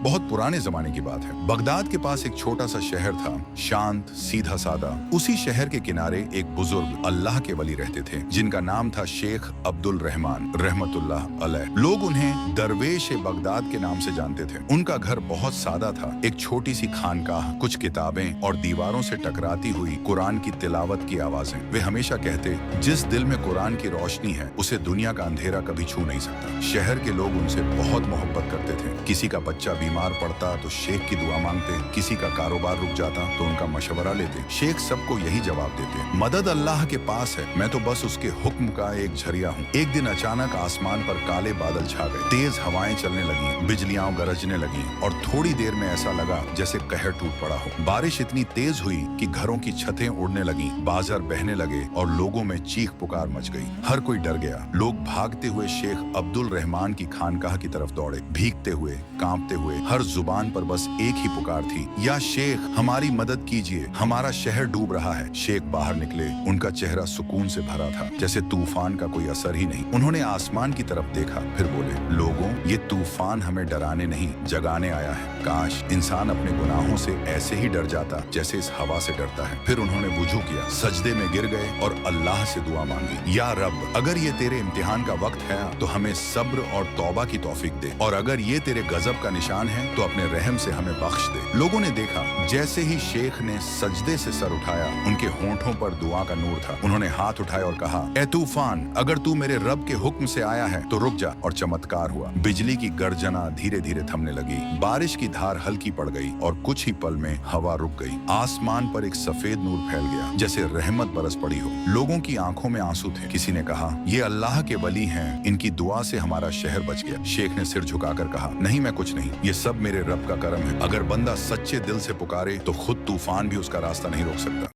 बहुत पुराने जमाने की बात है। बगदाद के पास एक छोटा सा शहर था, शांत, सीधा सादा। उसी शहर के किनारे एक बुजुर्ग अल्लाह के वली रहते थे, जिनका नाम था शेख अब्दुल रहमान रहमतुल्लाह अलैह। लोग उन्हें दरवेश बगदाद के नाम से जानते थे। उनका घर बहुत सादा था, एक छोटी सी खानकाह, कुछ किताबें और दीवारों से टकराती हुई कुरान की तिलावत की आवाजें। वे हमेशा कहते, जिस दिल में कुरान की रोशनी है उसे दुनिया का अंधेरा कभी छू नहीं सकता। शहर के लोग उनसे बहुत मोहब्बत करते थे। किसी का बच्चा बीमार पड़ता तो शेख की दुआ मांगते, किसी का कारोबार रुक जाता तो उनका मशवरा लेते। शेख सबको यही जवाब देते, मदद अल्लाह के पास है, मैं तो बस उसके हुक्म का एक झरिया हूँ। एक दिन अचानक आसमान पर काले बादल छा गए, तेज हवाएं चलने लगी, बिजलियां गरजने लगी और थोड़ी देर में ऐसा लगा जैसे कहर टूट पड़ा हो। बारिश इतनी तेज हुई कि घरों की छतें उड़ने लगी, बाजार बहने लगे और लोगों में चीख पुकार मच गई। हर कोई डर गया। लोग भागते हुए शेख अब्दुल रहमान की खानकाह की तरफ दौड़े, भीगते हुए, कांपते हुए। हर जुबान पर बस एक ही पुकार थी, या शेख हमारी मदद कीजिए, हमारा शहर डूब रहा है। शेख बाहर निकले, उनका चेहरा सुकून से भरा था, जैसे तूफान का कोई असर ही नहीं। उन्होंने आसमान की तरफ देखा, फिर बोले, लोगों, ये तूफान हमें डराने नहीं, जगाने आया है। काश इंसान अपने गुनाहों से ऐसे ही डर जाता जैसे इस हवा से डरता है। फिर उन्होंने वुजू किया, सजदे में गिर गए और अल्लाह से दुआ मांगी, या रब, अगर ये तेरे इम्तिहान का वक्त है तो हमें सब्र और तौबा की तौफीक दे, और अगर ये तेरे गजब का निशान है तो अपने रहम से हमें बख्श दे। लोगों ने देखा, जैसे ही शेख ने सजदे से सर उठाया, उनके होंठों पर दुआ का नूर था। उन्होंने हाथ उठाए और कहा, ए तूफान, अगर तू मेरे रब के हुक्म से आया है तो रुक जा। और चमत्कार हुआ, बिजली की गर्जना धीरे धीरे थमने लगी, बारिश की धार हल्की पड़ गई और कुछ ही पल में हवा रुक गई। आसमान पर एक सफेद नूर फैल गया, जैसे रहमत बरस पड़ी हो। लोगों की आंखों में आंसू थे। किसी ने कहा, ये अल्लाह के वली हैं, इनकी दुआ से हमारा शहर बच गया। शेख ने सिर झुकाकर कहा, नहीं, मैं कुछ नहीं, ये सब मेरे रब का करम है। अगर बंदा सच्चे दिल से पुकारे तो खुद तूफान भी उसका रास्ता नहीं रोक सकता।